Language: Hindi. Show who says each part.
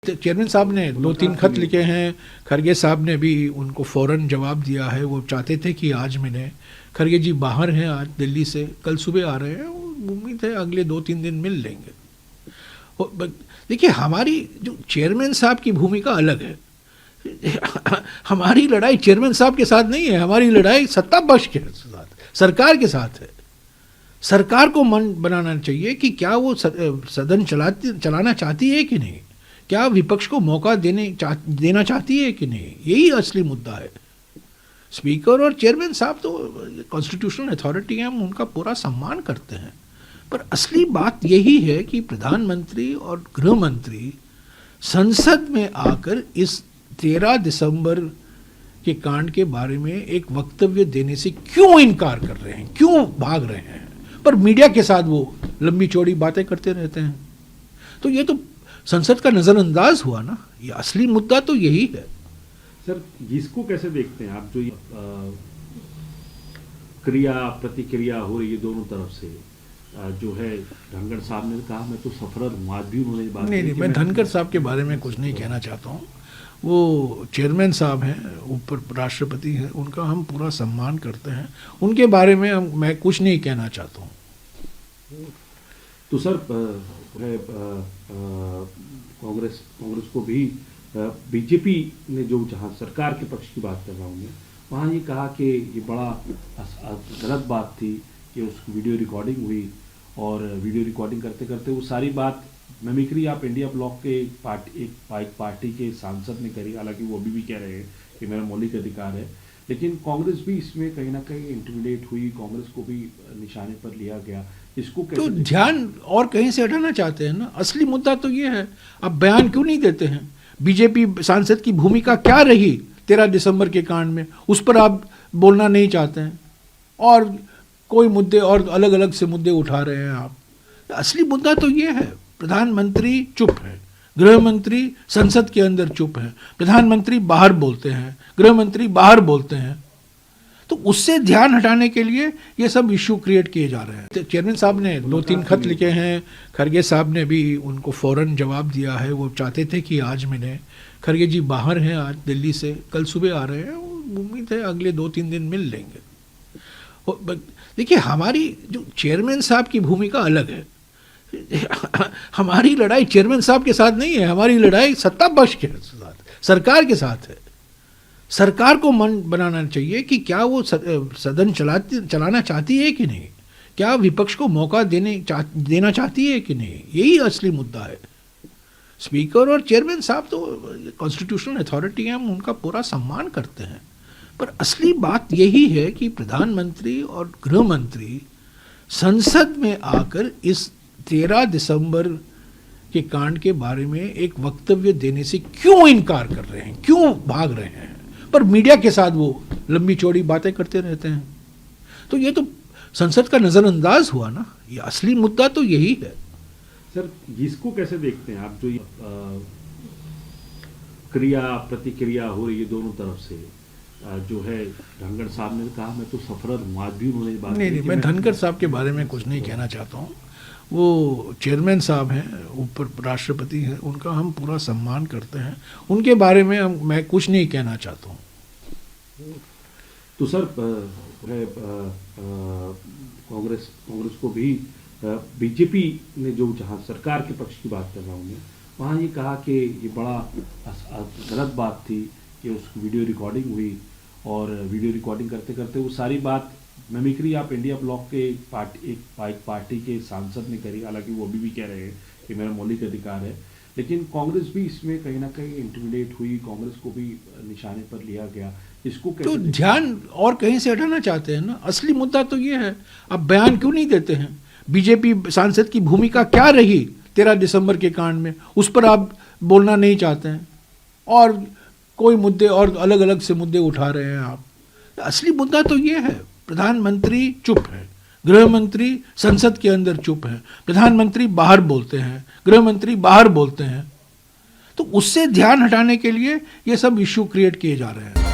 Speaker 1: चेयरमैन साहब ने 2-3 खत लिखे हैं, खरगे साहब ने भी उनको फ़ौरन जवाब दिया है। वो चाहते थे कि आज मिलें। खरगे जी बाहर हैं आज दिल्ली से, कल सुबह आ रहे हैं। उम्मीद है अगले 2-3 दिन मिल लेंगे। देखिए, हमारी जो चेयरमैन साहब की भूमिका अलग है। हमारी लड़ाई चेयरमैन साहब के साथ नहीं है, हमारी लड़ाई सत्ता पक्ष के साथ, सरकार के साथ है। सरकार को मन बनाना चाहिए कि क्या वो सदन चलाना चाहती है कि नहीं, क्या विपक्ष को मौका देना चाहती है कि नहीं। यही असली मुद्दा है। स्पीकर और चेयरमैन साहब तो कॉन्स्टिट्यूशनल अथॉरिटी हैं, हम उनका पूरा सम्मान करते हैं। पर असली बात यही है कि प्रधानमंत्री और गृह मंत्री संसद में आकर इस 13 दिसंबर के कांड के बारे में एक वक्तव्य देने से क्यों इनकार कर रहे हैं, क्यों भाग रहे हैं। पर मीडिया के साथ वो लंबी चौड़ी बातें करते रहते हैं। तो ये तो संसद का नजरअंदाज हुआ ना। ये असली मुद्दा तो यही है।
Speaker 2: सर, इसको कैसे देखते हैं आप, जो क्रिया प्रतिक्रिया हो रही है दोनों तरफ से, जो है धनखड़ साहब ने कहा मैं तो सफरर हूँ, आज भी उन्होंने बात
Speaker 1: नहीं, मैं धनखड़ साहब के बारे में कुछ नहीं कहना चाहता हूँ। वो चेयरमैन साहब हैं, ऊपर राष्ट्रपति हैं, उनका हम पूरा सम्मान करते हैं। उनके बारे में मैं कुछ नहीं कहना चाहता हूँ।
Speaker 2: तो सर, कांग्रेस को भी बीजेपी ने जो जहाँ सरकार के पक्ष की बात कर रहा हूँ मैं, वहाँ ये कहा कि ये बड़ा गलत बात थी कि उस वीडियो रिकॉर्डिंग हुई, और वीडियो रिकॉर्डिंग करते करते वो सारी बात मिमिक्री आप इंडिया ब्लॉक के एक पार्टी के सांसद ने करी। हालांकि वो अभी भी कह रहे हैं कि मेरा मौलिक अधिकार है, लेकिन कांग्रेस भी इसमें कहीं ना कहीं इंटिमिडेट हुई, कांग्रेस को भी निशाने पर लिया गया। इसको
Speaker 1: तो ध्यान और कहीं से हटाना चाहते हैं ना। असली मुद्दा तो ये है, अब बयान क्यों नहीं देते हैं। बीजेपी सांसद की भूमिका क्या रही 13 दिसंबर के कांड में, उस पर आप बोलना नहीं चाहते हैं, और कोई मुद्दे और अलग अलग से मुद्दे उठा रहे हैं आप। असली मुद्दा तो ये है, प्रधानमंत्री चुप है, गृह मंत्री संसद के अंदर चुप है, प्रधानमंत्री बाहर बोलते हैं, गृह मंत्री बाहर बोलते हैं। तो उससे ध्यान हटाने के लिए ये सब इश्यू क्रिएट किए जा रहे हैं। चेयरमैन साहब ने 2-3 खत लिखे हैं, खरगे साहब ने भी उनको फ़ौरन जवाब दिया है। वो चाहते थे कि आज मिलें। खरगे जी बाहर हैं आज दिल्ली से, कल सुबह आ रहे हैं। उम्मीद है अगले 2-3 दिन मिल लेंगे। देखिए, हमारी जो चेयरमैन साहब की भूमिका अलग है। हमारी लड़ाई चेयरमैन साहब के साथ नहीं है, हमारी लड़ाई सत्ता पक्ष के साथ, सरकार के साथ है। सरकार को मन बनाना चाहिए कि क्या वो सदन चलाना चाहती है कि नहीं, क्या विपक्ष को मौका देना चाहती है कि नहीं। यही असली मुद्दा है। स्पीकर और चेयरमैन साहब तो कॉन्स्टिट्यूशनल अथॉरिटी हैं, हम उनका पूरा सम्मान करते हैं। पर असली बात यही है कि प्रधानमंत्री और गृह मंत्री संसद में आकर इस 13 दिसंबर के कांड के बारे में एक वक्तव्य देने से क्यों इनकार कर रहे हैं, क्यों भाग रहे हैं। पर मीडिया के साथ वो लंबी चौड़ी बातें करते रहते हैं। तो ये तो संसद का नजरअंदाज हुआ ना। ये असली मुद्दा तो यही है।
Speaker 2: सर, इसको कैसे देखते हैं आप, जो क्रिया प्रतिक्रिया हो रही है दोनों तरफ से, जो है धनखड़ साहब ने कहा मैं तो सफरर हूँ, आज भी उन्होंने बात
Speaker 1: नहीं, मैं धनखड़ साहब के बारे में कुछ नहीं कहना चाहता हूँ। वो चेयरमैन साहब हैं, ऊपर राष्ट्रपति हैं, उनका हम पूरा सम्मान करते हैं। उनके बारे में मैं कुछ नहीं कहना चाहता हूँ।
Speaker 2: तो सर, कांग्रेस को भी बीजेपी ने जो जहाँ सरकार के पक्ष की बात कर रहा हूँ मैं, वहाँ ये कहा कि ये बड़ा गलत बात थी कि उस वीडियो रिकॉर्डिंग हुई, और वीडियो रिकॉर्डिंग करते करते वो सारी बात मिमिक्री आप इंडिया ब्लॉक के एक पार्टी के सांसद ने करी। हालांकि वो अभी भी कह रहे हैं कि मेरा मौलिक अधिकार है, लेकिन कांग्रेस भी इसमें कहीं ना कहीं इंटिमिडेट हुई, कांग्रेस को भी निशाने पर लिया गया। इसको
Speaker 1: तो ध्यान और कहीं से हटाना चाहते हैं ना। असली मुद्दा तो ये है, अब बयान क्यों नहीं देते हैं। बीजेपी सांसद की भूमिका क्या रही 13 दिसंबर के कांड में, उस पर आप बोलना नहीं चाहते हैं, और कोई मुद्दे और अलग अलग से मुद्दे उठा रहे हैं आप। असली मुद्दा तो ये है, प्रधानमंत्री चुप है, गृह मंत्री संसद के अंदर चुप है, प्रधानमंत्री बाहर बोलते हैं, गृह मंत्री बाहर बोलते हैं। तो उससे ध्यान हटाने के लिए ये सब इश्यू क्रिएट किए जा रहे हैं।